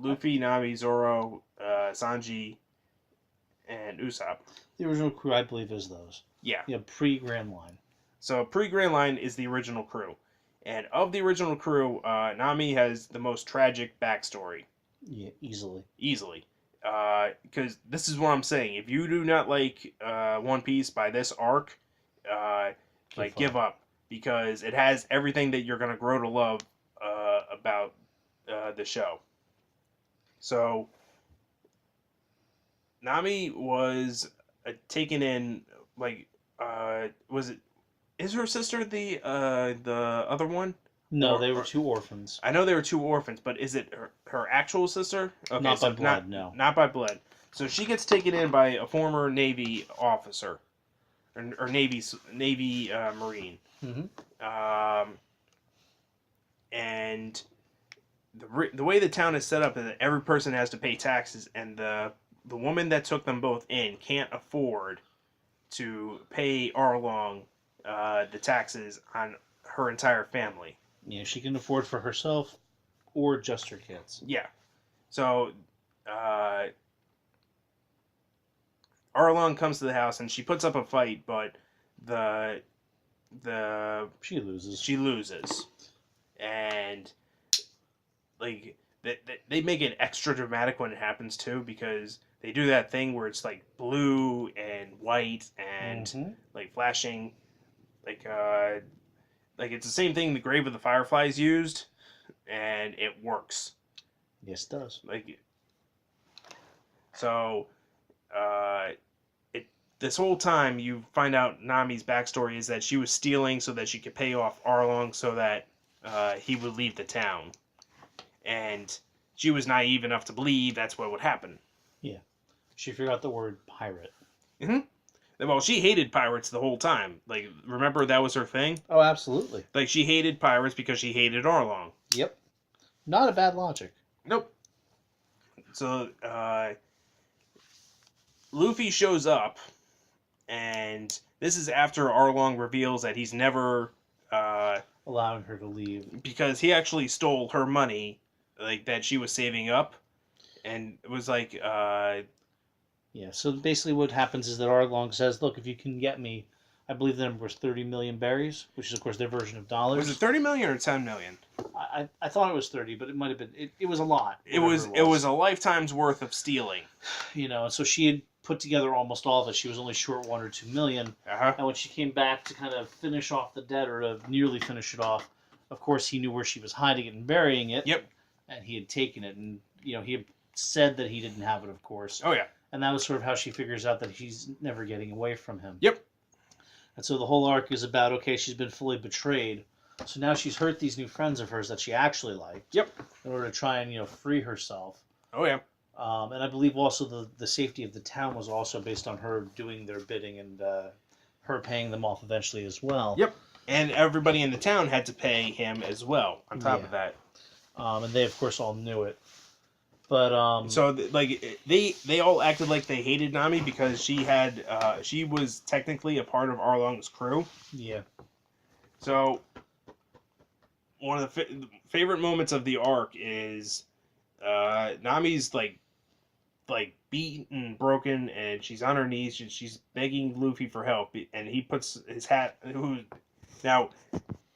Luffy, Nami, Zoro, Sanji, and Usopp. The original crew, I believe, is those. Yeah. Yeah, pre-Grand Line. So pre-Grand Line is the original crew, and of the original crew, Nami has the most tragic backstory. Yeah, easily. Because this is what I'm saying. If you do not like One Piece by this arc, give up because it has everything that you're gonna grow to love about the show. So Nami was taken in was it? Is her sister the other one? No, they were 2 orphans. I know they were 2 orphans, but is it her actual sister? Okay, not by blood, no. Not by blood. So she gets taken in by a former Navy officer, or Navy Marine. Mm-hmm. And the way the town is set up is that every person has to pay taxes, and the woman that took them both in can't afford to pay Arlong the taxes on her entire family. Yeah, she can afford for herself or just her kids. Yeah. So, Arlong comes to the house and she puts up a fight, but she loses. She loses, and like they make it extra dramatic when it happens too, because they do that thing where it's like blue and white and like flashing, like it's the same thing the Grave of the Fireflies used, and it works. Yes, it does. This whole time you find out Nami's backstory is that she was stealing so that she could pay off Arlong so that he would leave the town, and she was naive enough to believe that's what would happen. Yeah, she forgot the word pirate. Mm-hmm. Well, she hated pirates the whole time. Like, remember that was her thing? Oh, absolutely. Like, she hated pirates because she hated Arlong. Yep. Not a bad logic. Nope. So, Luffy shows up, and this is after Arlong reveals that he's never... allowing her to leave. Because he actually stole her money, like, that she was saving up, and it was like... Yeah, so basically what happens is that Arlong says, look, if you can get me I believe the number was 30 million berries, which is of course their version of dollars. Was it 30 million or 10 million? I thought it was 30, but it might have been. It was a lot. It was a lifetime's worth of stealing. And so she had put together almost all of it. She was only short 1 or 2 million. Uh-huh. And when she came back to kind of finish off the debt, or to nearly finish it off, of course he knew where she was hiding it and burying it. Yep. And he had taken it, and he had said that he didn't have it, of course. Oh yeah. And that was sort of how she figures out that he's never getting away from him. Yep. And so the whole arc is about, okay, she's been fully betrayed. So now she's hurt these new friends of hers that she actually liked. Yep. In order to try and, free herself. Oh yeah. And I believe also the safety of the town was also based on her doing their bidding and her paying them off eventually as well. Yep. And everybody in the town had to pay him as well, on top of that. And they, of course, all knew it. But so they all acted like they hated Nami because she was technically a part of Arlong's crew. Yeah. So one of the favorite moments of the arc is Nami's like beaten, broken, and she's on her knees and she's begging Luffy for help, and he puts his hat. Now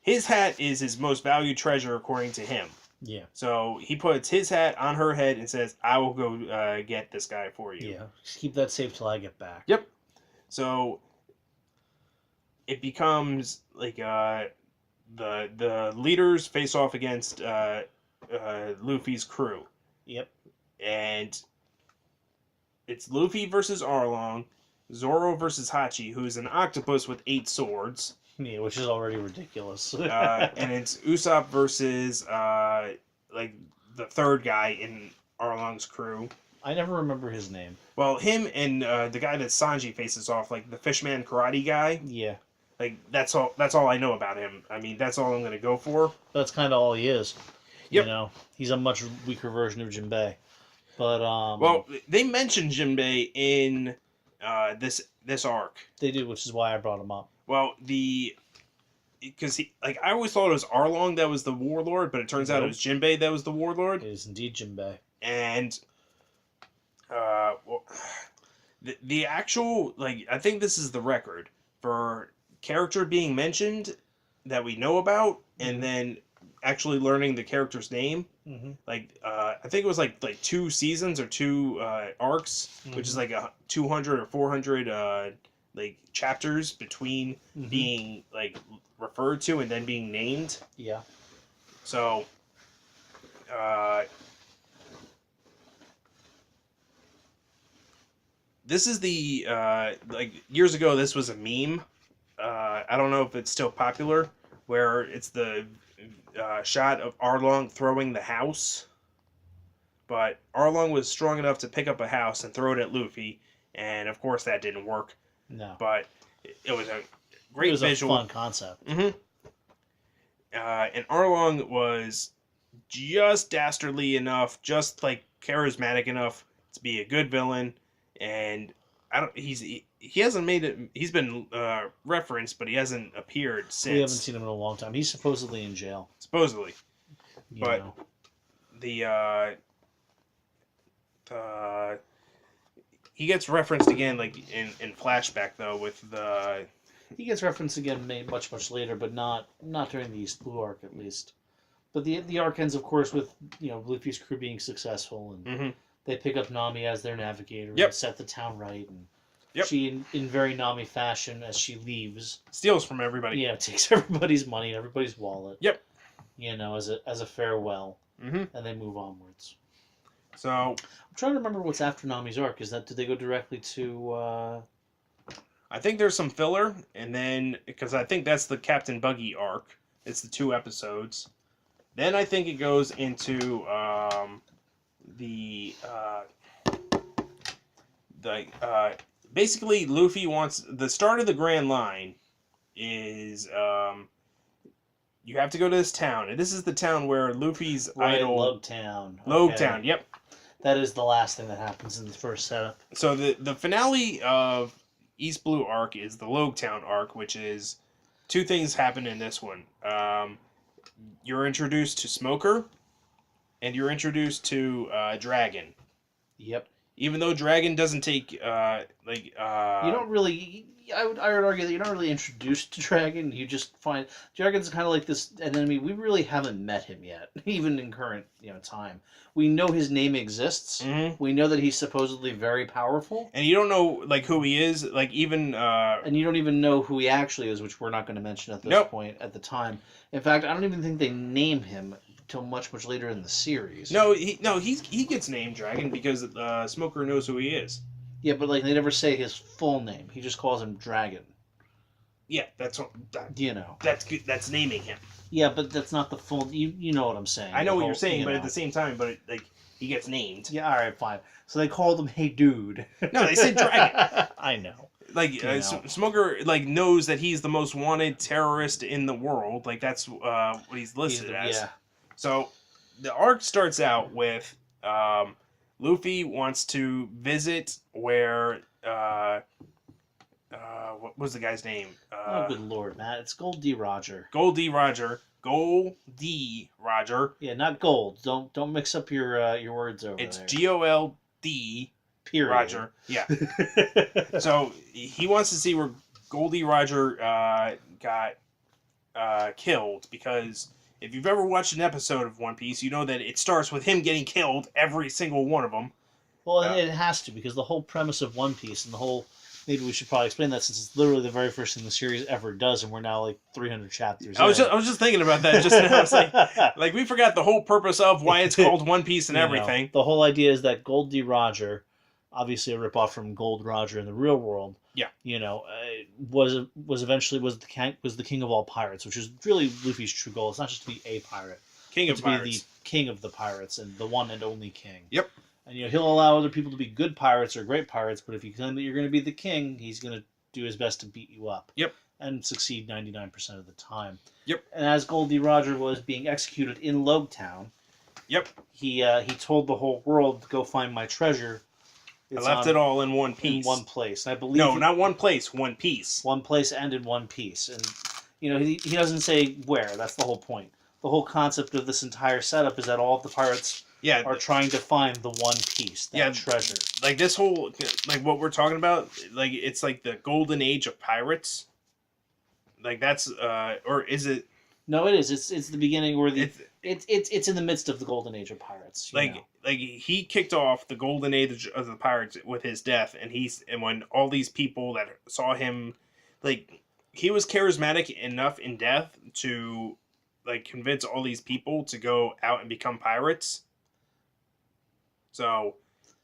his hat is his most valued treasure according to him. Yeah. So he puts his hat on her head and says, "I will go get this guy for you." Yeah. Just keep that safe till I get back. Yep. So it becomes like the leaders face off against Luffy's crew. Yep. And it's Luffy versus Arlong, Zoro versus Hachi, who's an octopus with 8 swords. Yeah, which is already ridiculous. And it's Usopp versus like the third guy in Arlong's crew. I never remember his name. Well, him and the guy that Sanji faces off, like the Fishman karate guy. Yeah. Like that's all I know about him. I mean, that's all I'm gonna go for. That's kind of all he is. Yep. He's a much weaker version of Jinbei. But well, they mentioned Jinbei in this arc. They did, which is why I brought him up. Well, because I always thought it was Arlong that was the warlord, but it turns out it was Jinbei that was the warlord. It is indeed Jinbei. And well, the actual I think this is the record for character being mentioned that we know about, and then actually learning the character's name. Mm-hmm. I think it was like 2 seasons or 2 arcs, which is like 200 or 400 chapters between being referred to and then being named. Yeah. So this is the years ago this was a meme. I don't know if it's still popular, where it's the shot of Arlong throwing the house. But Arlong was strong enough to pick up a house and throw it at Luffy, and of course that didn't work. No. But it was a great visual. A fun concept. Mm-hmm. And Arlong was just dastardly enough, just charismatic enough to be a good villain, and he hasn't made it. He's been referenced, but he hasn't appeared since. We haven't seen him in a long time. He's supposedly in jail. Supposedly, You but know. He gets referenced again, in flashback though, with the. He gets referenced again much later, but not during the East Blue arc at least. But the arc ends, of course, with Luffy's crew being successful, and they pick up Nami as their navigator and set the town right. And she, in very Nami fashion, as she leaves, steals from everybody. Yeah, takes everybody's money and everybody's wallet. Yep. As a farewell, and they move onwards. So I'm trying to remember what's after Nami's arc. Did they go directly to? I think there's some filler, and then because I think that's the Captain Buggy arc. It's the 2 episodes. Then I think it goes into basically Luffy wants the start of the Grand Line is you have to go to this town, and this is the town where Luffy's idol. Logtown. Logtown. Yep. That is the last thing that happens in the first setup. So the finale of East Blue arc is the Logtown arc, which is 2 things happen in this one. You're introduced to Smoker, and you're introduced to Dragon. Yep. Even though Dragon doesn't take You don't really. I would argue that you're not really introduced to Dragon. You just find Dragon's kind of like this enemy. We really haven't met him yet, even in current time. We know his name exists. Mhm. We know that he's supposedly very powerful, and you don't know like who he is. Like even and you don't even know who he actually is, which we're not going to mention at this Nope. point at the time. In fact, I don't even think they name him until much later in the series. he gets named Dragon because Smoker knows who he is. Yeah, but like they never say his full name. He just calls him Dragon. Yeah, that's what that's good. That's naming him. Yeah, but that's not the full. You know what I'm saying. I know The what whole- you're saying, but know. at the same time, like he gets named. Yeah, all right, fine. So they called him Hey Dude. No, they said Dragon. I know. Like Smoker like knows that he's the most wanted terrorist in the world. Like that's what he's listed as. Yeah. So the arc starts out with Luffy wants to visit where what was the guy's name? Oh, good lord, Matt. It's Gold D. Roger. Gold D. Roger. Gold D. Roger. Yeah, not gold. Don't mix up your words over It's there. Gold Period. Roger. Yeah. So he wants to see where Goldie Roger got killed, because if you've ever watched an episode of One Piece, you know that it starts with him getting killed, every single one of them. Well, it has to, because the whole premise of One Piece and the whole... Maybe we should probably explain that, since it's literally the very first thing the series ever does, and we're now like 300 chapters I was in. just thinking about that just now. It's like we forgot the whole purpose of why it's called One Piece and everything. The whole idea is that Gold D. Roger, obviously a ripoff from Gold Roger in the real world. Yeah. Was the king of all pirates, which is really Luffy's true goal. It's not just to be a pirate. King of to Pirates. be the king of the pirates and the one and only king. Yep. And he'll allow other people to be good pirates or great pirates, but if you claim that you're going to be the king, he's going to do his best to beat you up. Yep. And succeed 99% of the time. Yep. And as Goldie Roger was being executed in Logtown, yep, he told the whole world to go find my treasure. I left it all in one piece. In one place. And I believe no, not one place, one piece. One place and in one piece. And he doesn't say where. That's the whole point. The whole concept of this entire setup is that all of the pirates are trying to find the one piece, that treasure. Like this whole, like what we're talking about, like it's like the golden age of pirates. Like that's, or is it? No, it is. It's the beginning where it's in the midst of the golden age of pirates. Like he kicked off the golden age of the pirates with his death, and when all these people that saw him, like he was charismatic enough in death to like convince all these people to go out and become pirates. So,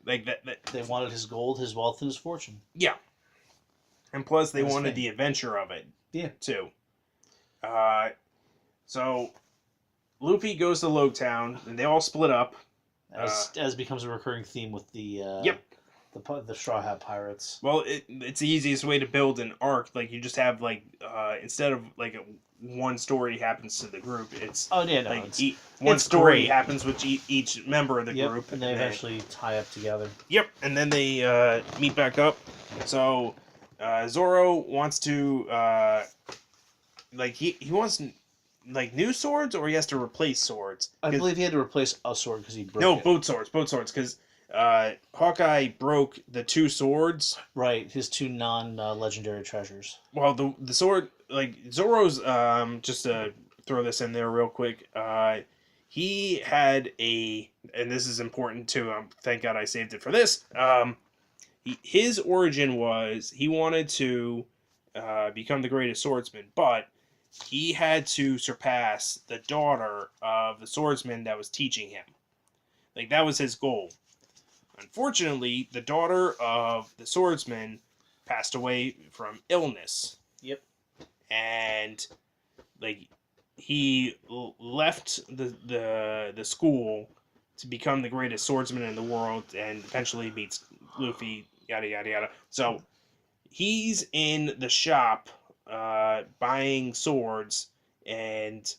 like that they wanted his gold, his wealth, and his fortune. Yeah, and plus they wanted the adventure of it. Yeah, too. So Luffy goes to Logtown, and they all split up. As becomes a recurring theme with the the Straw Hat Pirates. Well, it's the easiest way to build an arc. Like you just have like instead of like one story happens to the group, it's one story happens with each member of the group, and they eventually tie up together. Yep, and then they meet back up. So Zoro wants to he wants like new swords, or he has to replace swords. I believe he had to replace a sword because he broke it. Both swords, because Hawkeye broke the two swords. Right, his two non-legendary treasures. Well, the sword, like Zoro's, just to throw this in there real quick, he had and this is important too. Thank God I saved it for this. His origin was he wanted to become the greatest swordsman, but he had to surpass the daughter of the swordsman that was teaching him. Like that was his goal. Unfortunately, the daughter of the swordsman passed away from illness. Yep. And like he left the school to become the greatest swordsman in the world, and eventually beats Luffy, yada yada yada. So he's in the shop buying swords, and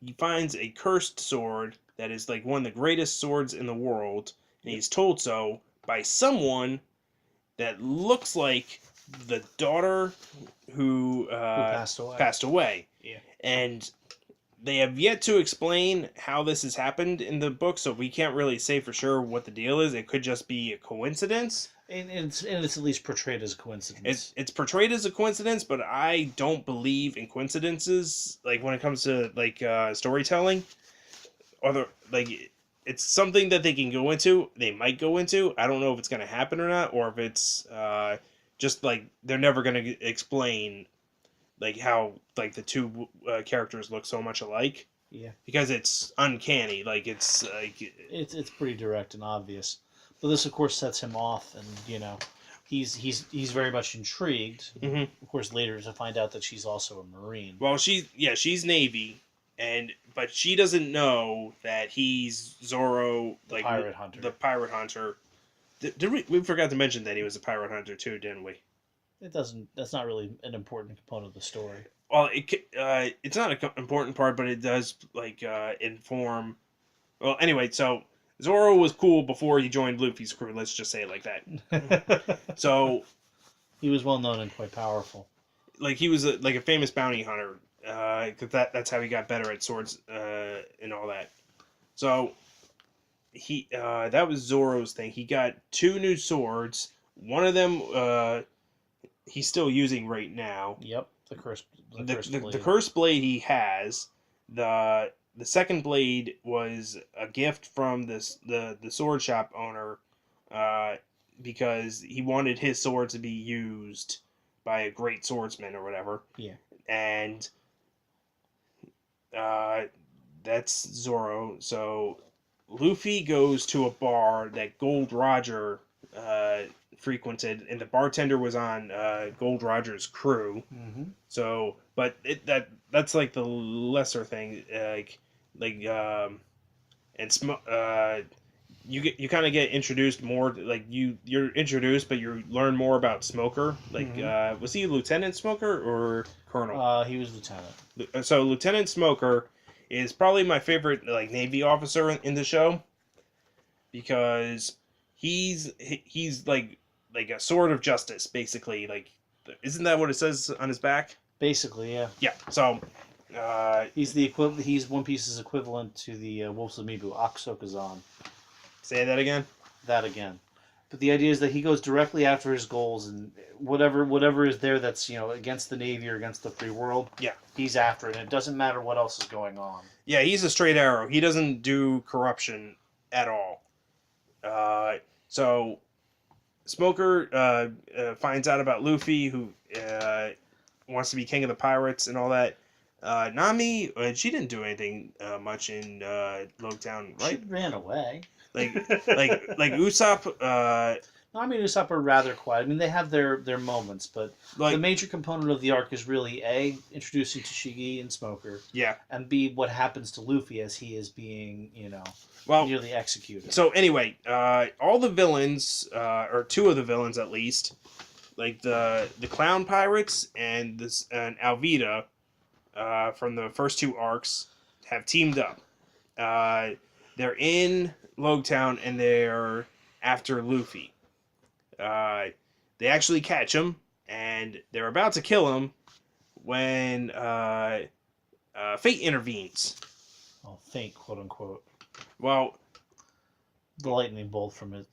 he finds a cursed sword that is like one of the greatest swords in the world, and he's told so by someone that looks like the daughter who passed away. Passed away. Yeah. And they have yet to explain how this has happened in the book, so we can't really say for sure what the deal is. It could just be a coincidence. And it's at least portrayed as a coincidence. It's portrayed as a coincidence, but I don't believe in coincidences. Like when it comes to like storytelling, or it's something that they can go into. They might go into. I don't know if it's going to happen or not, or if it's just like they're never going to explain like how like the two characters look so much alike. Yeah, because it's uncanny. Like it's like it's pretty direct and obvious. But this, of course, sets him off, and he's very much intrigued. Mhm. Of course, later to find out that she's also a Marine. well, she's Navy, but she doesn't know that he's Zorro, The like pirate hunter. the pirate hunter. Did we forgot to mention that he was a pirate hunter too, didn't we? It doesn't. That's not really an important component of the story. Well, it's not an important part, but it does like inform. Well, anyway, so Zorro was cool before he joined Luffy's crew. Let's just say it like that. So, He was well known and quite powerful. like he was like a famous bounty hunter. Cause that's how he got better at swords and all that. So he that was Zorro's thing. He got 2 new swords. One of them he's still using right now. Yep, the curse. The cursed blade he has. The second blade was a gift from the sword shop owner because he wanted his sword to be used by a great swordsman or whatever. Yeah. And that's Zorro. So Luffy goes to a bar that Gold Roger frequented, and the bartender was on Gold Roger's crew. Mm-hmm. So, but that's like the lesser thing, you kind of get introduced more, like you're introduced, but you learn more about Smoker. Like, was he Lieutenant Smoker or Colonel? He was lieutenant. So Lieutenant Smoker is probably my favorite like Navy officer in the show because he's like a sword of justice, basically. Like, isn't that what it says on his back? Basically, yeah. Yeah. So he's the equivalent. He's One Piece's equivalent to the Wolves of Mibu, Aksokazan. say that again. That again. But the idea is that he goes directly after his goals, and whatever is there that's against the Navy or against the free world. Yeah. He's after it, and it doesn't matter what else is going on. Yeah, he's a straight arrow. He doesn't do corruption at all. So Smoker finds out about Luffy, who wants to be king of the pirates and all that. Nami, she didn't do anything much in Logtown, right? She ran away. like Usopp. Nami and Usopp are rather quiet. I mean, they have their moments, but the major component of the arc is really A, introducing Tashigi and Smoker. Yeah. And B, what happens to Luffy as he is being, nearly executed. So anyway, all the villains, or 2 of the villains at least, like the clown pirates and Alvida, from the first 2 arcs, have teamed up. They're in Logtown and they're after Luffy. They actually catch him and they're about to kill him when fate intervenes. Oh, fate, quote unquote. Well, the lightning bolt from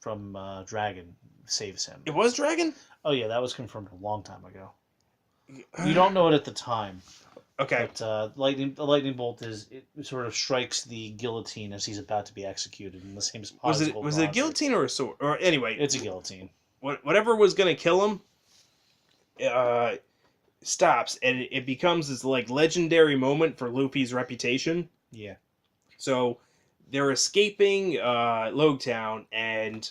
Dragon saves him. It was Dragon? Oh yeah, that was confirmed a long time ago. You don't know it at the time. Okay. But the lightning bolt it sort of strikes the guillotine as he's about to be executed in the same spot. Was it a guillotine or a sword? Or anyway, it's a guillotine. Whatever was gonna kill him, stops, and it becomes this like legendary moment for Luffy's reputation. Yeah. So they're escaping Logtown, and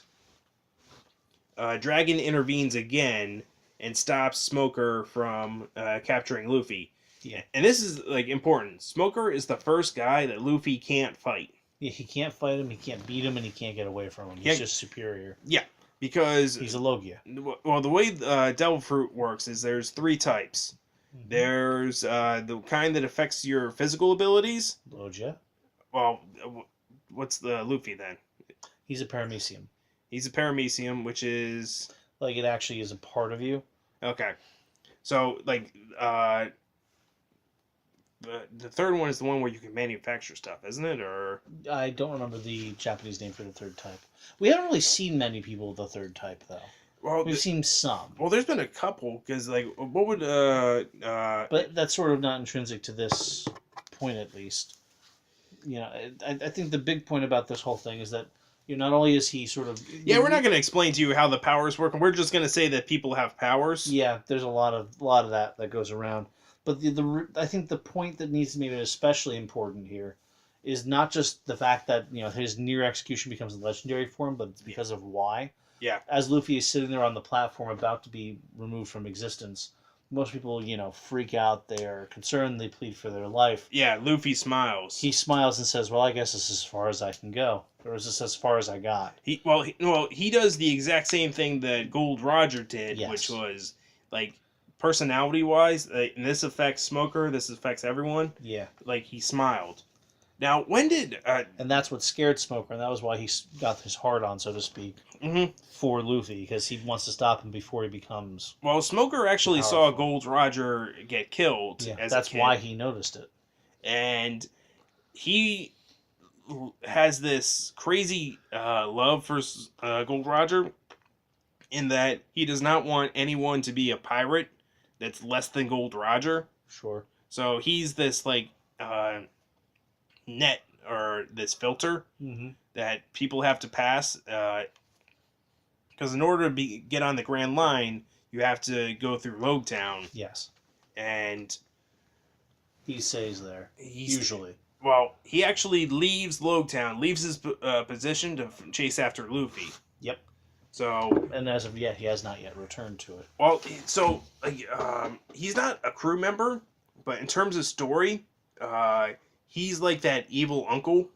Dragon intervenes again and stops Smoker from capturing Luffy. Yeah. And this is like important. Smoker is the first guy that Luffy can't fight. Yeah, he can't fight him, he can't beat him, and he can't get away from him. He's just superior. Yeah, because he's a Logia. Well, the way Devil Fruit works is there's 3 types. Mm-hmm. There's the kind that affects your physical abilities. Logia. Well, what's the Luffy then? He's a Paramecium. He's a Paramecium, which is like it actually is a part of you. Okay, so like the third one is the one where you can manufacture stuff, isn't it? Or I don't remember the Japanese name for the third type. We haven't really seen many people with the third type, though. well, We've seen some. well, there's been a couple because like what would But that's sort of not intrinsic to this point, at least. You know, I think the big point about this whole thing is that not only is he sort of we're not going to explain to you how the powers work, and we're just going to say that people have powers. Yeah, there's a lot of that goes around. But I think the point that needs to be made especially important here is not just the fact that his near execution becomes legendary for him, but it's because of why. Yeah. As Luffy is sitting there on the platform about to be removed from existence, most people freak out. They're concerned. They plead for their life. Yeah, Luffy smiles. He smiles and says, "Well, I guess this is as far as I can go, or is this as far as I got?" He does the exact same thing that Gold Roger did, Yes. which was like personality-wise, and this affects Smoker. This affects everyone. Yeah. Like he smiled. Now, when did? And that's what scared Smoker, and that was why he got his heart on, so to speak, for Luffy, because he wants to stop him before he becomes. Well, Smoker actually powerful. saw Gold Roger get killed. Yeah, as that's a kid, why he noticed it. and he has this crazy love for Gold Roger, in that he does not want anyone to be a pirate that's less than Gold Roger. Sure. So he's this like net or this filter that people have to pass, because in order to get on the Grand Line, you have to go through Logtown. Yes. And he stays there. Usually. Well, he actually leaves Logtown, leaves his position to chase after Luffy. Yep. So. And as of yet, he has not yet returned to it. Well, so he's not a crew member, but in terms of story, he's like that evil uncle.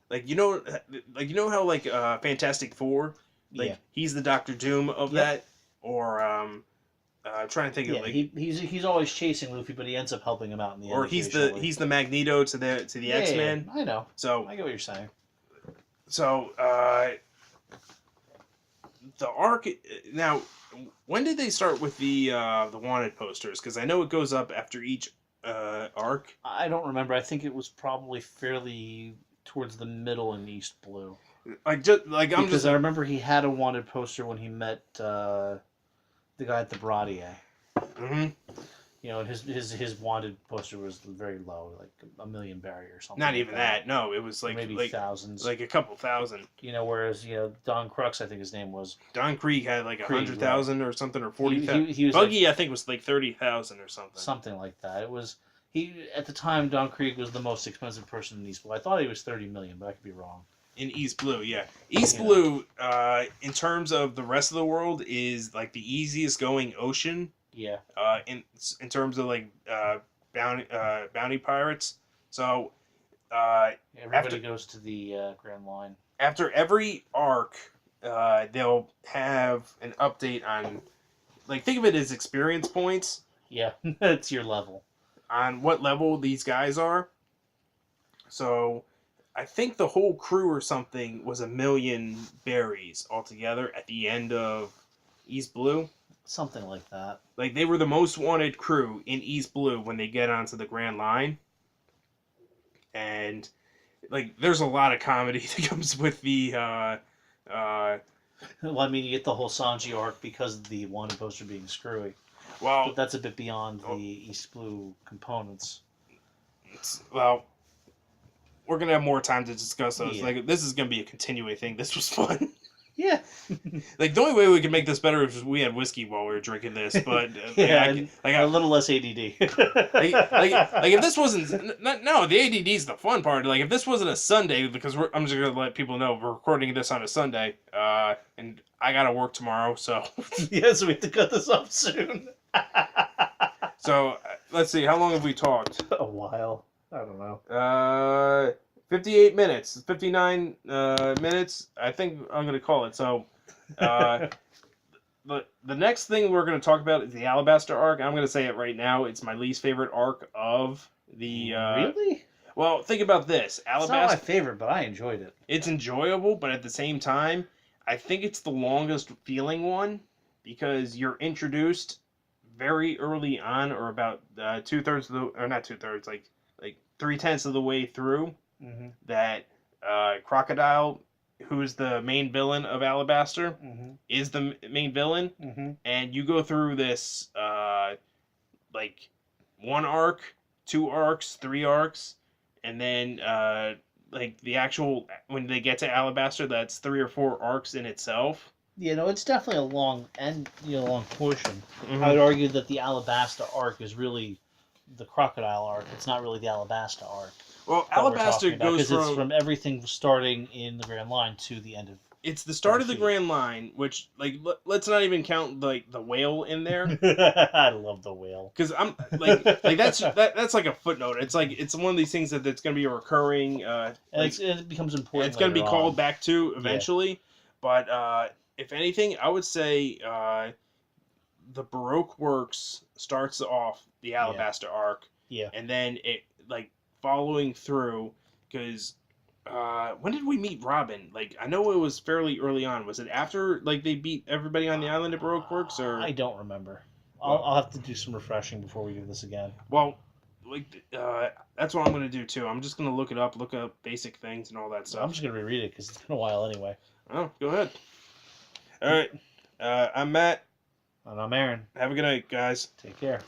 Like how like Fantastic Four, he's the Doctor Doom of that, or I'm trying to think of like he's always chasing Luffy, but he ends up helping him out in the end. Or he's the Magneto to the X-Men. I know. So I get what you're saying. So the arc now. When did they start with the wanted posters? Because I know it goes up after each arc. I don't remember. I think it was probably fairly towards the middle in East Blue. Because I remember he had a wanted poster when he met the guy at the Bradier. Mm-hmm. And his wanted poster was very low, like a million barrier or something. Not even that. No, it was like maybe thousands. Like a couple thousand. Whereas Don Crux, I think his name was. Don Krieg had like 100,000 or something, or 40,000. He was Buggy, I think, was like 30,000 or something. Something like that. It was at the time. Don Krieg was the most expensive person in East Blue. I thought he was 30 million, but I could be wrong. In East Blue, yeah. East Blue, in terms of the rest of the world, is like the easiest going ocean. Yeah. In terms of like bounty pirates, so everybody goes to the Grand Line. After every arc, they'll have an update on, like, think of it as experience points. Yeah, that's your level. On what level these guys are. So, I think the whole crew or something was 1 million berries altogether at the end of East Blue. Something like that. Like, they were the most wanted crew in East Blue when they get onto the Grand Line. And, like, there's a lot of comedy that comes with the, Well, I mean, you get the whole Sanji arc because of the wanted poster being screwy. Well... But that's a bit beyond the East Blue components. Well, we're going to have more time to discuss those. Yeah. Like, this is going to be a continuing thing. This was fun. Yeah. Like, the only way we could make this better is if we had whiskey while we were drinking this, but... a little less ADD. like, if this wasn't... No, the ADD is the fun part. Like, if this wasn't a Sunday, because I'm just going to let people know we're recording this on a Sunday, and I got to work tomorrow, so... Yes, we have to cut this off soon. So, let's see, how long have we talked? A while. I don't know. 58 minutes. 59 minutes. I think I'm going to call it. So, the next thing we're going to talk about is the Alabaster arc. I'm going to say it right now. It's my least favorite arc of the... Really? Well, think about this. It's not my favorite, but I enjoyed it. It's enjoyable, but at the same time, I think it's the longest feeling one, because you're introduced very early on, or about 2/3 of the, or not 2/3, like 3/10 of the way through, Mm-hmm. that Crocodile, who's the main villain of Alabaster, Mm-hmm. is the main villain, Mm-hmm. and you go through this like 1 arc, 2 arcs, 3 arcs, and then like the actual when they get to Alabaster, that's 3 or 4 arcs in itself. You know, it's definitely a long and long portion. Mm-hmm. I would argue that the Alabasta arc is really the Crocodile arc. It's not really the Alabasta arc. Well, That we're Alabaster talking about, goes because it's from everything starting in the Grand Line to the end of. It's the start of the Defeat. Grand Line, which like let's not even count like the whale in there, I love the whale. because I'm like that's like a footnote. It's like it's one of these things that's going to be a recurring. And Like, it becomes important. it's going to be later called on. back to eventually, but if anything, I would say the Baroque works starts off the Alabaster arc, Yeah. and then it like following through, because when did we meet Robin? Like, I know it was fairly early on. Was it after like they beat everybody on the island at Baroque Works, or I don't remember. Well- I'll have to do some refreshing before we do this again. well, like that's what I'm gonna do too. I'm just gonna look it up, look up basic things and all that I'm stuff. just gonna reread it because it's been a while anyway. Oh, go ahead. All right, I'm Matt. And I'm Aaron. Have a good night, guys. Take care.